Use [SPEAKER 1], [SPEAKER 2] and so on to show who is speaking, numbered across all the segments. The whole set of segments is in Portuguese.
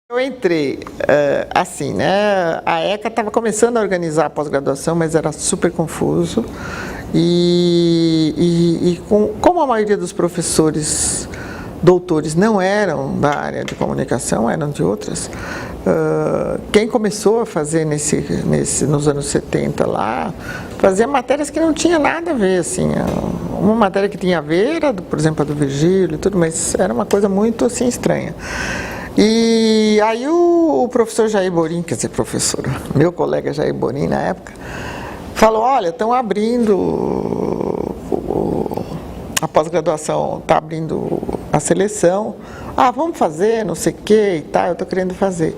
[SPEAKER 1] Eu entrei, assim, né? A ECA estava começando a organizar a pós-graduação, mas era super confuso. Como a maioria dos professores doutores não eram da área de comunicação, eram de outras, quem começou a fazer nos anos 70 lá, fazia matérias que não tinha nada a ver, assim. Uma matéria que tinha a ver era, por exemplo, a do Virgílio e tudo, mas era uma coisa muito, assim, estranha. E aí o professor Jair Borim, quer dizer, meu colega Jair Borim na época, falou, olha, estão abrindo a pós-graduação, está abrindo a seleção, vamos fazer, não sei o que e tal, eu estou querendo fazer.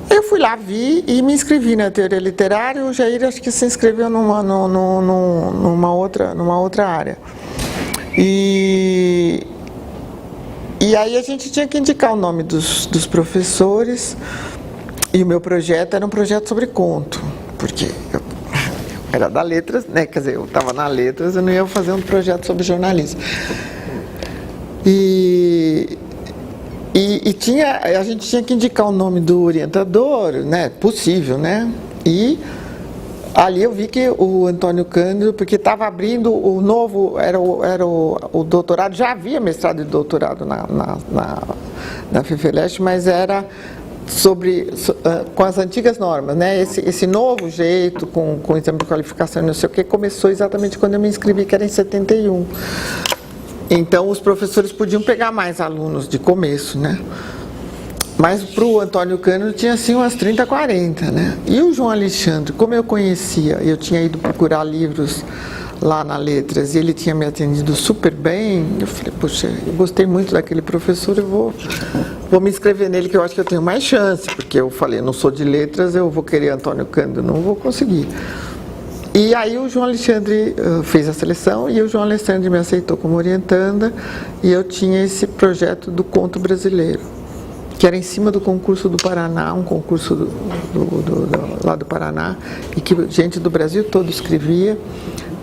[SPEAKER 1] Eu fui lá, vi e me inscrevi na teoria literária, o Jair acho que se inscreveu numa outra área. E aí a gente tinha que indicar o nome dos professores, e o meu projeto era um projeto sobre conto, porque eu era da letras, né? Quer dizer, eu estava na letras, eu não ia fazer um projeto sobre jornalismo. A gente tinha que indicar o nome do orientador, né? Possível, né? E ali eu vi que o Antônio Cândido, porque estava abrindo o novo, era o doutorado, já havia mestrado e doutorado na FEFELESH, mas era com as antigas normas, né? Esse novo jeito, com exame de qualificação e não sei o que, começou exatamente quando eu me inscrevi, que era em 71. Então os professores podiam pegar mais alunos de começo, né? Mas para o Antônio Cândido tinha assim umas 30, 40, né? E o João Alexandre, como eu conhecia, eu tinha ido procurar livros lá na Letras e ele tinha me atendido super bem, eu falei, poxa, eu gostei muito daquele professor, eu vou me inscrever nele, que eu acho que eu tenho mais chance, porque eu falei, não sou de letras, eu vou querer Antônio Cândido, não vou conseguir. E aí o João Alexandre fez a seleção e o João Alexandre me aceitou como orientanda e eu tinha esse projeto do conto brasileiro, que era em cima do concurso do Paraná, um concurso lá do Paraná, e que gente do Brasil todo escrevia,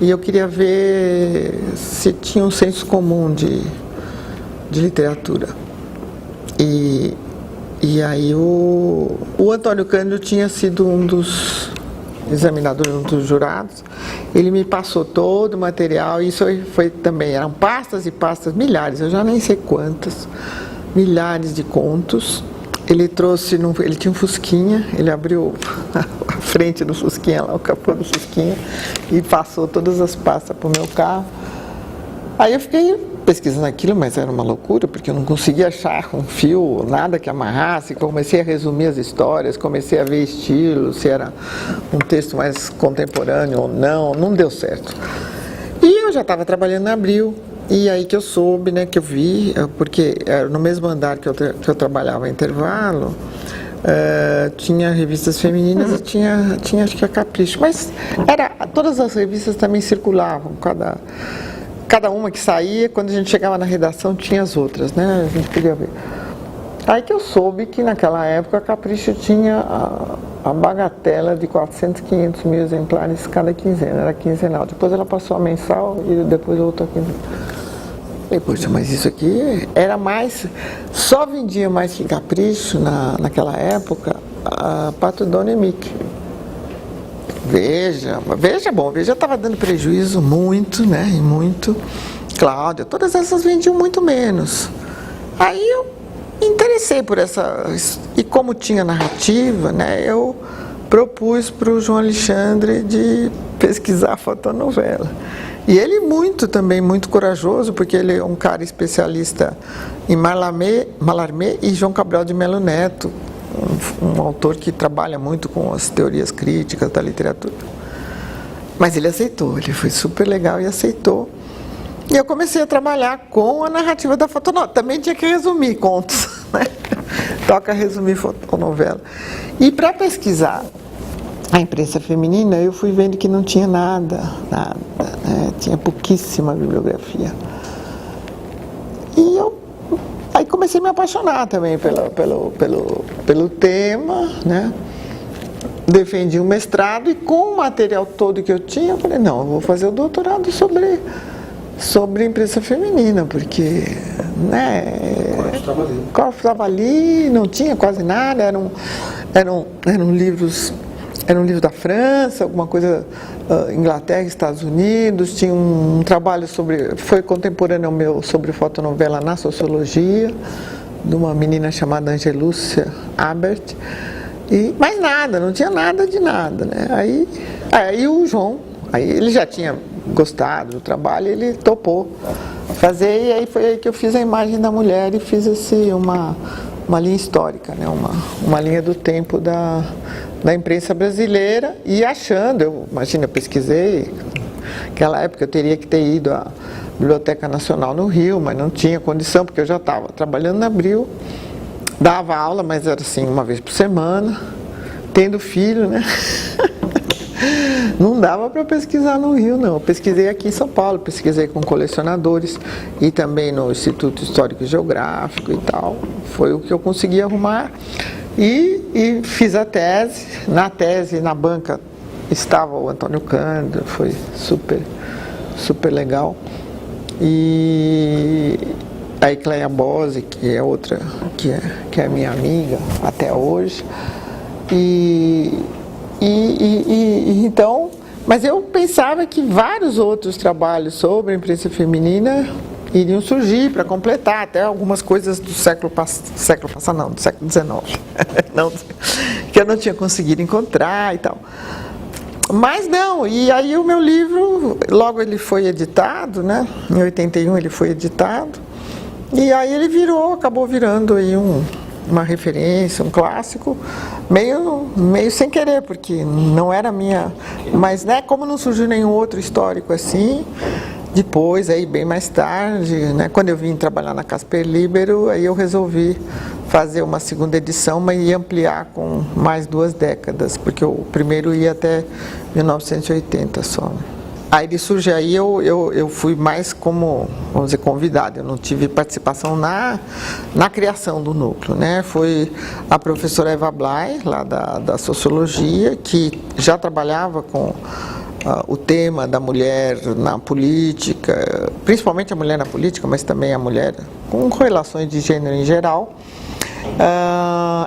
[SPEAKER 1] e eu queria ver se tinha um senso comum de literatura. E aí o Antônio Cândido tinha sido um dos examinadores, um dos jurados, ele me passou todo o material, e isso foi também, eram pastas e pastas, milhares, eu já nem sei quantas, milhares de contos. Ele trouxe, ele tinha um Fusquinha, ele abriu a frente do Fusquinha, lá o capô do Fusquinha, e passou todas as pastas para o meu carro. Aí eu fiquei pesquisando aquilo, mas era uma loucura, porque eu não conseguia achar um fio, nada que amarrasse. Comecei a resumir as histórias, comecei a ver estilo, se era um texto mais contemporâneo ou não deu certo. E eu já estava trabalhando na Abril. E aí que eu soube, né, que eu vi, porque no mesmo andar que eu trabalhava em intervalo, tinha revistas femininas e tinha acho que a Capricho, mas todas as revistas também circulavam, cada uma que saía, quando a gente chegava na redação tinha as outras, né, a gente podia ver. Aí que eu soube que naquela época a Capricho tinha a bagatela de 400, 500 mil exemplares cada quinzena, era quinzenal. Depois ela passou a mensal e depois voltou a quinzenal. Falei, poxa, mas isso aqui era mais, só vendia mais que Capricho naquela época, a Pato Donald e Mickey. Veja estava dando prejuízo muito, né, e muito. Cláudia, todas essas vendiam muito menos. Aí eu me interessei por essa, e como tinha narrativa, né, eu propus para o João Alexandre de pesquisar a fotonovela. E ele também muito corajoso, porque ele é um cara especialista em Mallarmé e João Cabral de Melo Neto, um autor que trabalha muito com as teorias críticas da literatura. Mas ele aceitou, ele foi super legal e aceitou. E eu comecei a trabalhar com a narrativa da fotonovela. Também tinha que resumir contos, né? Toca resumir fotonovela. E para pesquisar a imprensa feminina, eu fui vendo que não tinha nada, né? Tinha pouquíssima bibliografia. E eu aí comecei a me apaixonar também pelo tema, né? Defendi um mestrado e com o material todo que eu tinha, eu falei, não, eu vou fazer o doutorado sobre imprensa feminina, porque, né, estava ali, não tinha quase nada, eram livros da França, alguma coisa, Inglaterra, Estados Unidos, tinha um trabalho foi contemporâneo meu sobre fotonovela na sociologia, de uma menina chamada Angelúcia Abert, e mais nada, não tinha nada de nada, né? Aí o João, ele já tinha gostado do trabalho, ele topou fazer, e aí foi aí que eu fiz a imagem da mulher e fiz uma linha histórica, né? Uma linha do tempo da imprensa brasileira, e eu pesquisei, naquela época eu teria que ter ido à Biblioteca Nacional no Rio, mas não tinha condição, porque eu já estava trabalhando na Abril, dava aula, mas era assim, uma vez por semana, tendo filho, né? Não dava para pesquisar no Rio, não. Eu pesquisei aqui em São Paulo, pesquisei com colecionadores e também no Instituto Histórico e Geográfico e tal. Foi o que eu consegui arrumar e fiz a tese. Na tese, na banca, estava o Antônio Cândido, foi super, super legal. E a Ecleia Bose, que é outra, que é minha amiga até hoje. Então, mas eu pensava que vários outros trabalhos sobre a imprensa feminina iriam surgir para completar até algumas coisas do século passado, não, do século XIX, não, que eu não tinha conseguido encontrar e tal. Mas não, e aí o meu livro, logo ele foi editado, né? Em 81 ele foi editado, e aí ele acabou virando aí uma referência, um clássico, meio sem querer, porque não era minha, mas né, como não surgiu nenhum outro histórico assim, depois, aí bem mais tarde, né, quando eu vim trabalhar na Casper Libero, aí eu resolvi fazer uma segunda edição, mas ia ampliar com mais 2 décadas, porque o primeiro ia até 1980 só. Aí ele surge, aí eu fui mais como, vamos dizer, convidado, eu não tive participação na criação do núcleo, né? Foi a professora Eva Blay, lá da Sociologia, que já trabalhava com o tema da mulher na política, principalmente a mulher na política, mas também a mulher com relações de gênero em geral.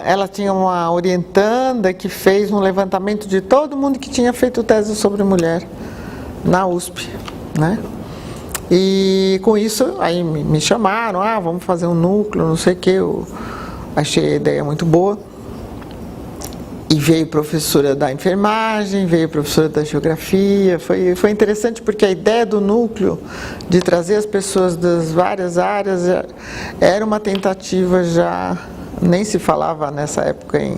[SPEAKER 1] Ela tinha uma orientanda que fez um levantamento de todo mundo que tinha feito tese sobre mulher na USP, né? E com isso, aí me chamaram, vamos fazer um núcleo, não sei o que, eu achei a ideia muito boa. E veio professora da enfermagem, veio professora da geografia, foi interessante porque a ideia do núcleo, de trazer as pessoas das várias áreas, era uma tentativa já, nem se falava nessa época em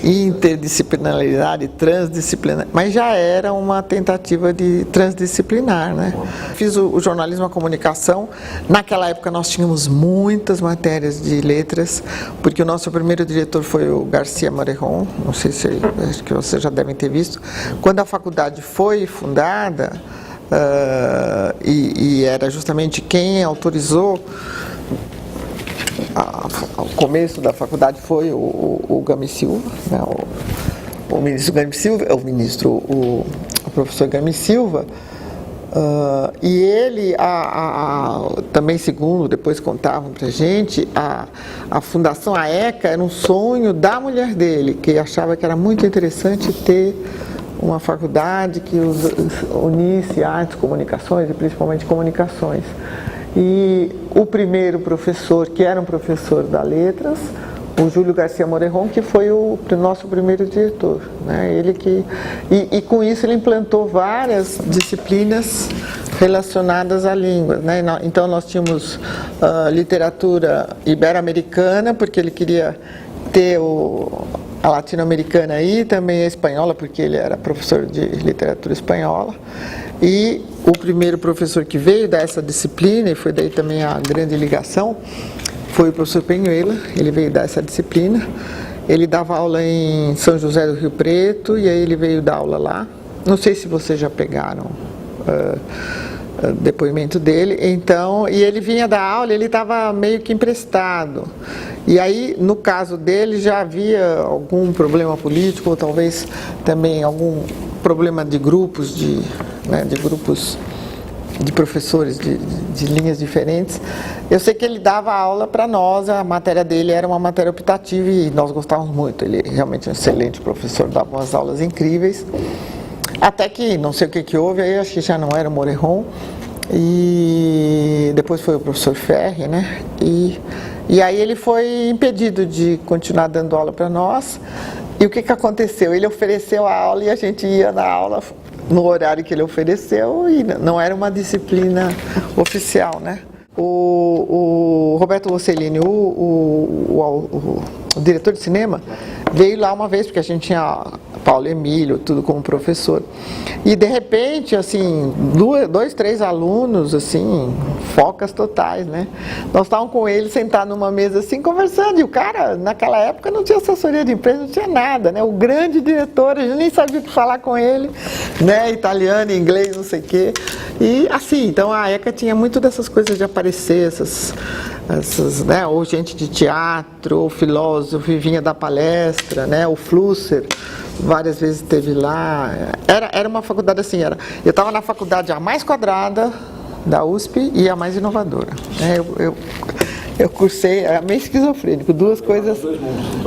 [SPEAKER 1] interdisciplinaridade, transdisciplinar, mas já era uma tentativa de transdisciplinar, né? Fiz o jornalismo à comunicação, naquela época nós tínhamos muitas matérias de letras, porque o nosso primeiro diretor foi o Garcia Morejon, não sei se, acho que vocês já devem ter visto. Quando a faculdade foi fundada, e era justamente quem autorizou, o começo da faculdade foi o Gami Silva, né, o ministro Gami Silva, o professor Gami Silva, e ele, também segundo, depois contavam pra gente, a fundação, a ECA, era um sonho da mulher dele, que achava que era muito interessante ter uma faculdade que unisse artes, comunicações e principalmente comunicações. E o primeiro professor, que era um professor da Letras, o Júlio Garcia Morejon, que foi o nosso primeiro diretor, né? E com isso ele implantou várias disciplinas relacionadas à língua, né? Então nós tínhamos literatura ibero-americana, porque ele queria ter a latino-americana aí, também a espanhola, porque ele era professor de literatura espanhola. E o primeiro professor que veio dar essa disciplina, e foi daí também a grande ligação, foi o professor Penhuela. Ele veio dar essa disciplina. Ele dava aula em São José do Rio Preto, e aí ele veio dar aula lá. Não sei se vocês já pegaram depoimento dele. Então, e ele vinha dar aula, ele estava meio que emprestado. E aí, no caso dele, já havia algum problema político, ou talvez também algum problema de grupos, de grupos de professores de linhas diferentes. Eu sei que ele dava aula para nós, a matéria dele era uma matéria optativa e nós gostávamos muito. Ele realmente é um excelente professor, dava umas aulas incríveis. Até que, não sei o que houve, aí acho que já não era o Morejon, e depois foi o professor Ferri, né? E aí ele foi impedido de continuar dando aula para nós. E o que aconteceu? Ele ofereceu a aula e a gente ia na aula no horário que ele ofereceu e não era uma disciplina oficial, né? O Roberto Rossellini, o diretor de cinema, veio lá uma vez, porque a gente tinha Paulo Emílio, tudo como professor. E de repente, assim, 2, 3 alunos, assim, focas totais, né? Nós estávamos com ele sentados numa mesa assim, conversando, e o cara, naquela época, não tinha assessoria de imprensa, não tinha nada, né? O grande diretor, a gente nem sabia o que falar com ele, né? Italiano, inglês, não sei o quê. E assim, então a ECA tinha muito dessas coisas de aparecer, essas né? Ou gente de teatro, ou filósofo, e vinha dar palestra, né? O Flusser várias vezes esteve lá. Era uma faculdade assim, eu estava na faculdade a mais quadrada da USP e a mais inovadora. Eu cursei, é meio esquizofrênico, duas coisas.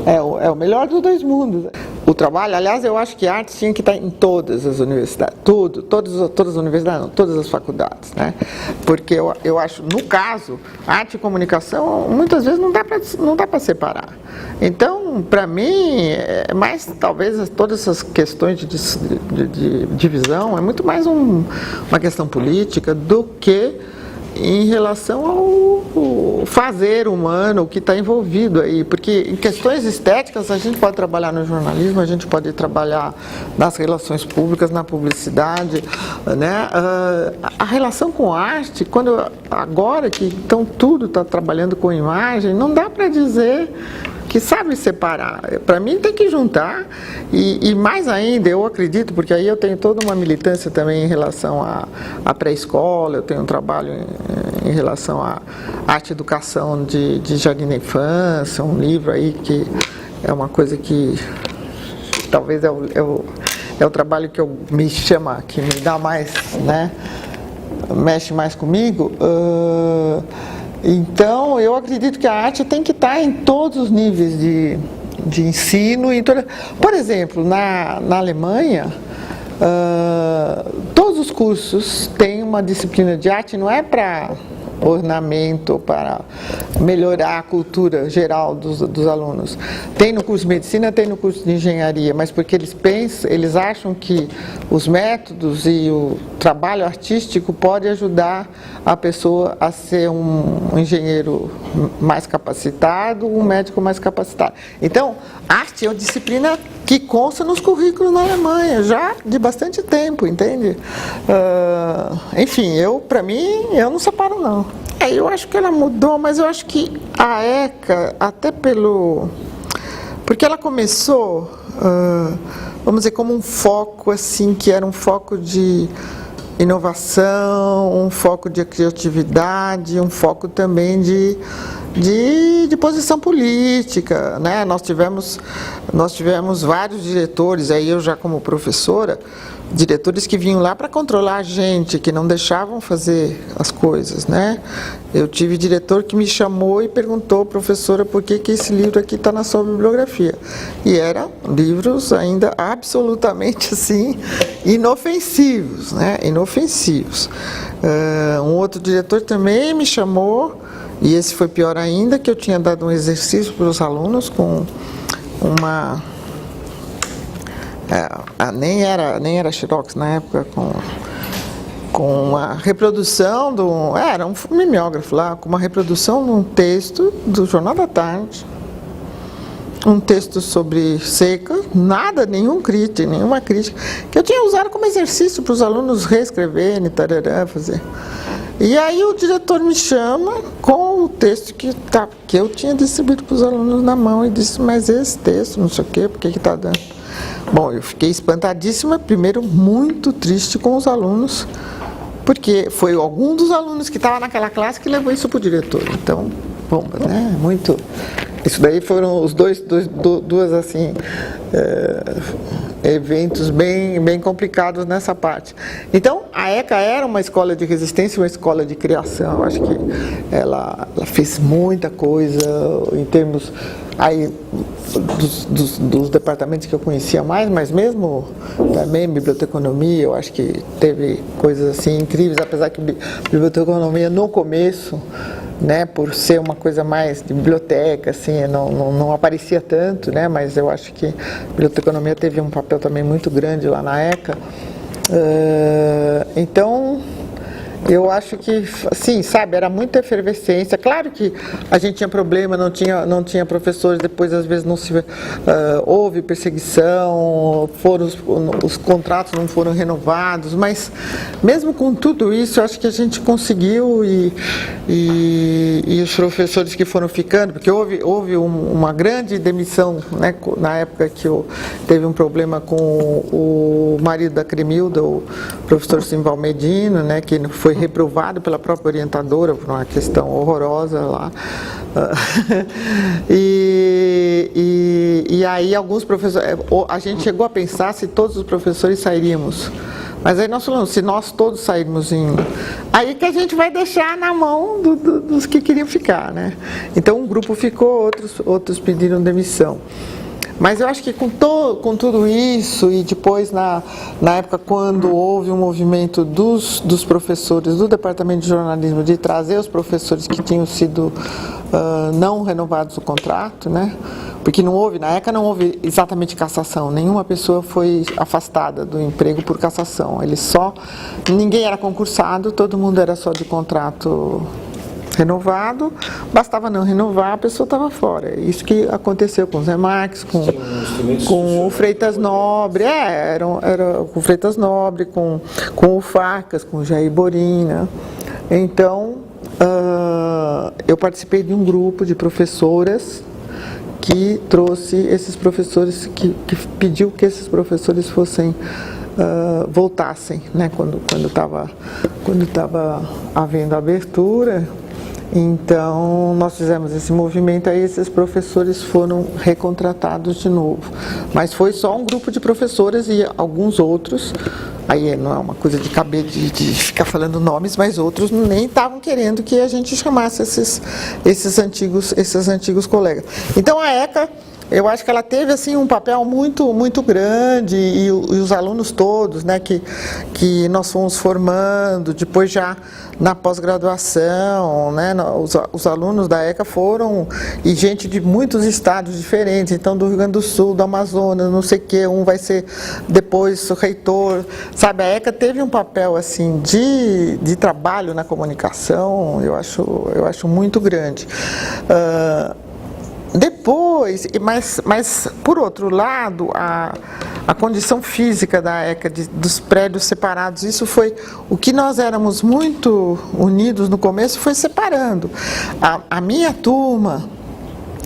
[SPEAKER 1] É o melhor dos dois mundos. O trabalho, aliás, eu acho que a arte tinha que estar em todas as universidades, todas as universidades, não, todas as faculdades, né? Porque eu acho, no caso, arte e comunicação, muitas vezes não dá para separar. Então, para mim, é mais, talvez, todas essas questões de divisão, é muito mais uma questão política do que em relação ao fazer humano, o que está envolvido aí, porque em questões estéticas a gente pode trabalhar no jornalismo, a gente pode trabalhar nas relações públicas, na publicidade, né? A relação com arte, agora que então tudo está trabalhando com imagem, não dá para dizer que sabe separar. Para mim tem que juntar e mais ainda, eu acredito, porque aí eu tenho toda uma militância também em relação à pré-escola, eu tenho um trabalho em relação à arte e educação de jardim da infância, um livro aí que é uma coisa que talvez é o trabalho que me chama, que me dá mais, né, mexe mais comigo. Então, eu acredito que a arte tem que estar em todos os níveis de ensino. Por exemplo, na Alemanha, todos os cursos têm uma disciplina de arte, não é para ornamento, para melhorar a cultura geral dos alunos. Tem no curso de medicina, tem no curso de engenharia, mas porque eles acham que os métodos e o trabalho artístico pode ajudar a pessoa a ser um engenheiro mais capacitado, um médico mais capacitado. Então, arte é uma disciplina que consta nos currículos na Alemanha, já de bastante tempo, entende? Enfim, para mim, eu não separo não. Eu acho que ela mudou, mas eu acho que a ECA, até porque ela começou, vamos dizer, como um foco, assim, que era um foco de inovação, um foco de criatividade, um foco também de posição política, né? Nós tivemos vários diretores, aí eu já como professora, diretores que vinham lá para controlar a gente, que não deixavam fazer as coisas, né? Eu tive diretor que me chamou e perguntou, professora, por que esse livro aqui está na sua bibliografia? E eram livros ainda absolutamente, assim, inofensivos, né? Inofensivos. Um outro diretor também me chamou, e esse foi pior ainda, que eu tinha dado um exercício para os alunos com uma... nem era Xerox na época, com uma reprodução era um mimeógrafo lá, com uma reprodução de um texto do Jornal da Tarde, um texto sobre seca, nenhuma crítica, que eu tinha usado como exercício para os alunos reescreverem, fazer. E aí o diretor me chama com o texto que eu tinha distribuído para os alunos na mão e disse, mas esse texto, não sei o quê, por que está dando? Bom, eu fiquei espantadíssima, primeiro muito triste com os alunos, porque foi algum dos alunos que estava naquela classe que levou isso para o diretor. Então, bomba, né? Muito. Isso daí foram os duas assim, eventos bem complicados nessa parte. Então, a ECA era uma escola de resistência, uma escola de criação. Eu acho que ela fez muita coisa em termos aí dos departamentos que eu conhecia mais, mas mesmo também biblioteconomia, eu acho que teve coisas assim incríveis, apesar que biblioteconomia no começo, né, por ser uma coisa mais de biblioteca, assim, não aparecia tanto, né, mas eu acho que a biblioteconomia teve um papel também muito grande lá na ECA. Então, eu acho que, assim, sabe, era muita efervescência. Claro que a gente tinha problema, não tinha professores, depois às vezes não se houve perseguição, os contratos não foram renovados, mas mesmo com tudo isso, eu acho que a gente conseguiu e os professores que foram ficando, porque houve uma grande demissão, né, na época que teve um problema com o marido da Cremilda, o professor Simval Medino, né, que foi reprovado pela própria orientadora por uma questão horrorosa lá. E aí alguns professores, a gente chegou a pensar se todos os professores sairíamos. Mas aí nós falamos, se nós todos sairmos aí que a gente vai deixar na mão dos que queriam ficar, né? Então um grupo ficou, outros pediram demissão. Mas eu acho que com tudo isso, e depois na época quando houve um movimento dos professores do Departamento de Jornalismo de trazer os professores que tinham sido não renovados o contrato, né? Porque na ECA não houve exatamente cassação, nenhuma pessoa foi afastada do emprego por cassação, ninguém era concursado, todo mundo era só de contrato renovado, bastava não renovar, a pessoa estava fora. É isso que aconteceu com o Zé Marques, com o Freitas Nobre, era com o Freitas Nobre, com o Farcas, com o Jair Borina. Então, eu participei de um grupo de professoras que trouxe esses professores, que pediu que esses professores voltassem, né, quando estava havendo a abertura. Então, nós fizemos esse movimento, aí esses professores foram recontratados de novo. Mas foi só um grupo de professoras e alguns outros, aí não é uma coisa de caber de ficar falando nomes, mas outros nem estavam querendo que a gente chamasse esses antigos colegas. Então, a ECA, eu acho que ela teve assim um papel muito grande, e os alunos todos, né, que nós fomos formando, depois já na pós-graduação, né, os alunos da ECA foram, e gente de muitos estados diferentes, então do Rio Grande do Sul, do Amazonas, não sei o que, um vai ser depois o reitor, sabe, a ECA teve um papel assim de trabalho na comunicação, eu acho muito grande. Depois, mas por outro lado, a condição física da ECA, dos prédios separados, isso foi o que nós éramos muito unidos no começo, foi separando. A minha turma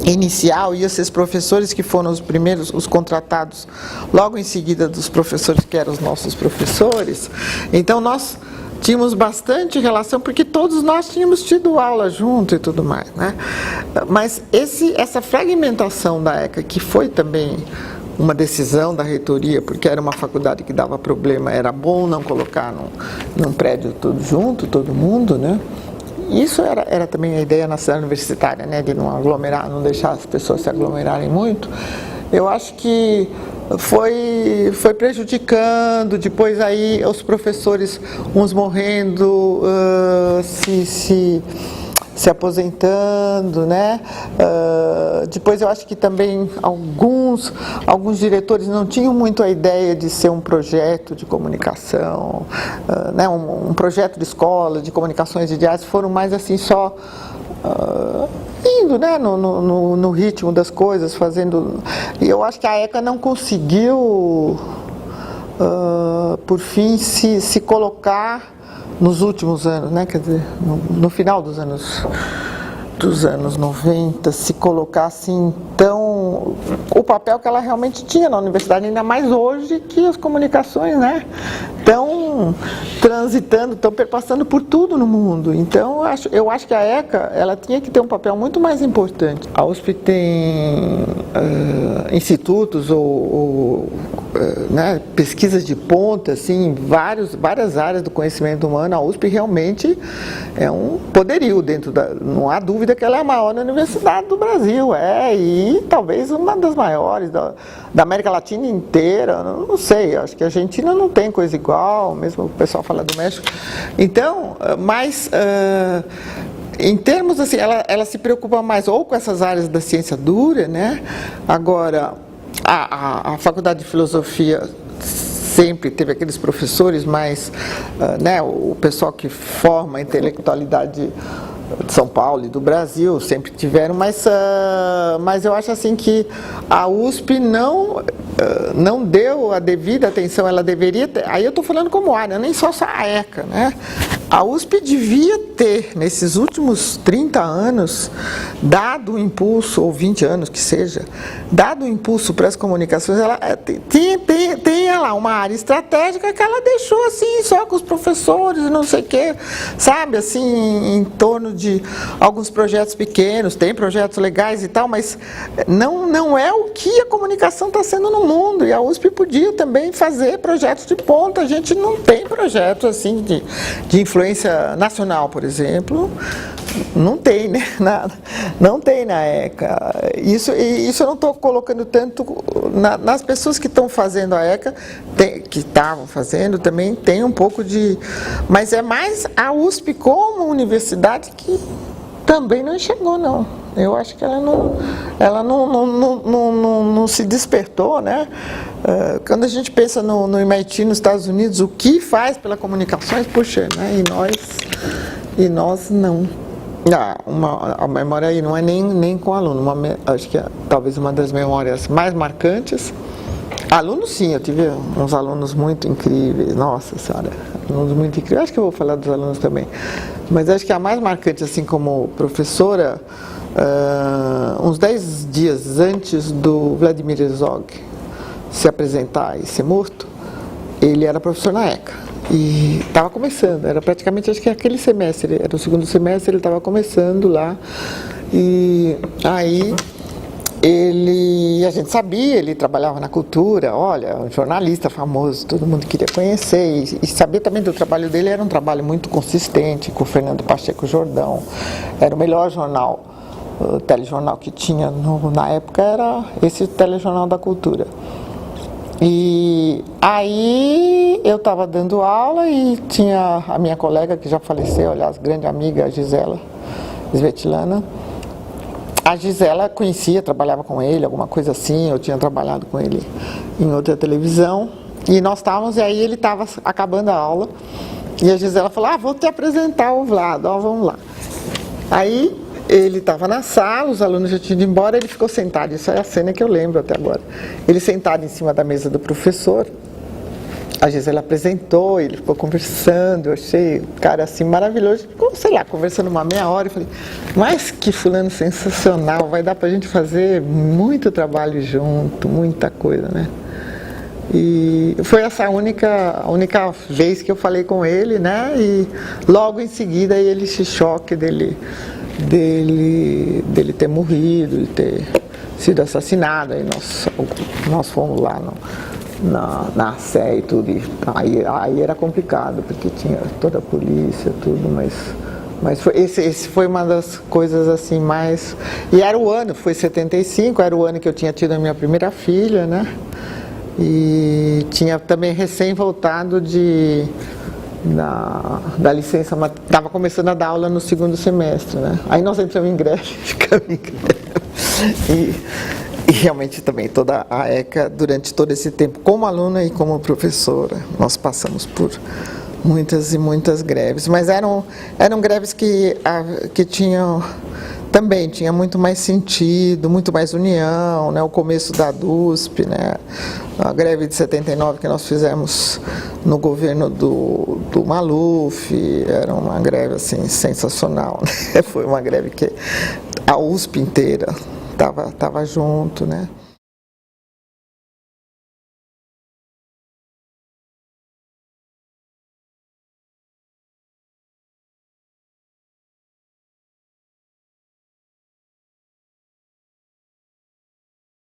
[SPEAKER 1] inicial e esses professores que foram os primeiros, os contratados logo em seguida dos professores que eram os nossos professores, então nós tínhamos bastante relação, porque todos nós tínhamos tido aula junto e tudo mais, né? Mas essa fragmentação da ECA, que foi também uma decisão da reitoria, porque era uma faculdade que dava problema, era bom não colocar num prédio todo junto, todo mundo, né? Isso era também a ideia na cidade universitária, né? De não aglomerar, não deixar as pessoas se aglomerarem muito. Eu acho que foi prejudicando, depois aí os professores, uns morrendo, se aposentando, né? Depois eu acho que também alguns diretores não tinham muito a ideia de ser um projeto de comunicação, né? Um projeto de escola, de comunicações e de artes, foram mais assim só indo, né, no ritmo das coisas, fazendo. E eu acho que a ECA não conseguiu, por fim, se colocar nos últimos anos, né, quer dizer, no final dos anos 90, se colocar assim tão o papel que ela realmente tinha na universidade, ainda mais hoje que as comunicações, né, estão transitando, estão perpassando por tudo no mundo. Então eu acho que a ECA ela tinha que ter um papel muito mais importante. A USP tem institutos ou né, pesquisas de ponta, assim, várias áreas do conhecimento humano. A USP realmente é um poderio não há dúvida que ela é a maior universidade do Brasil, e talvez uma das maiores da América Latina inteira, não sei, acho que a Argentina não tem coisa igual, mesmo o pessoal fala do México. Então, mas em termos assim, ela se preocupa mais ou com essas áreas da ciência dura, né? Agora, a Faculdade de Filosofia sempre teve aqueles professores mais, né, o pessoal que forma a intelectualidade de São Paulo e do Brasil sempre tiveram, mas eu acho assim que a USP não deu a devida atenção, ela deveria ter, aí eu estou falando como área, nem só a ECA, né? A USP devia ter, nesses últimos 30 anos, dado um impulso, ou 20 anos que seja, dado um impulso para as comunicações, ela tem lá uma área estratégica que ela deixou assim, só com os professores, não sei o quê, sabe, assim, em torno de alguns projetos pequenos, tem projetos legais e tal, mas não é o que a comunicação está sendo no mundo, e a USP podia também fazer projetos de ponta. A gente não tem projetos assim de influência nacional, por exemplo, não tem, né? Não tem na ECA. Isso eu não estou colocando tanto nas pessoas que estão fazendo a ECA, que estavam fazendo, também tem um pouco de... Mas é mais a USP como universidade que também não chegou, não. Eu acho que ela não se despertou, né? Quando a gente pensa no MIT nos Estados Unidos, o que faz pela comunicações, puxa, né? E nós não. A memória aí não é nem com aluno, acho que talvez uma das memórias mais marcantes. Alunos, sim, eu tive uns alunos muito incríveis, nossa senhora, alunos muito incríveis, acho que eu vou falar dos alunos também, mas acho que a mais marcante, assim, como professora, uns 10 dias antes do Vladimir Herzog se apresentar e ser morto, ele era professor na ECA, e estava começando, era praticamente, acho que aquele semestre, era o segundo semestre, ele estava começando lá, e aí... a gente sabia, ele trabalhava na cultura, olha, um jornalista famoso, todo mundo queria conhecer, e sabia também do trabalho dele, era um trabalho muito consistente, com o Fernando Pacheco Jordão, era o melhor jornal, o telejornal que tinha na época, era esse telejornal da cultura. E aí eu estava dando aula e tinha a minha colega, que já faleceu, aliás, grande amiga, a Gisela Svetlana. A Gisela conhecia, trabalhava com ele, alguma coisa assim, eu tinha trabalhado com ele em outra televisão, e nós estávamos, e aí ele estava acabando a aula, e a Gisela falou, vou te apresentar o Vlad, vamos lá. Aí ele estava na sala, os alunos já tinham ido embora, ele ficou sentado, isso é a cena que eu lembro até agora, ele sentado em cima da mesa do professor. A Gisela apresentou, ele ficou conversando, eu achei o cara assim maravilhoso, ficou, sei lá, conversando uma meia hora, eu falei, mas que fulano sensacional, vai dar pra gente fazer muito trabalho junto, muita coisa, né? E foi essa a única vez que eu falei com ele, né? E logo em seguida ele esse choque dele ter morrido, de ter sido assassinado, aí nós fomos lá na Sé e tudo, e aí era complicado, porque tinha toda a polícia, tudo, mas esse foi uma das coisas assim mais... E era o ano, foi 75, era o ano que eu tinha tido a minha primeira filha, né? E tinha também recém voltado da licença, estava começando a dar aula no segundo semestre, né? Aí nós entramos em greve, ficamos em greve. E realmente também toda a ECA, durante todo esse tempo, como aluna e como professora, nós passamos por muitas e muitas greves, mas eram greves que tinham muito mais sentido, muito mais união, né? O começo da DUSP, né? A greve de 79 que nós fizemos no governo do Maluf, era uma greve assim sensacional, né? Foi uma greve que a USP inteira estava junto, né?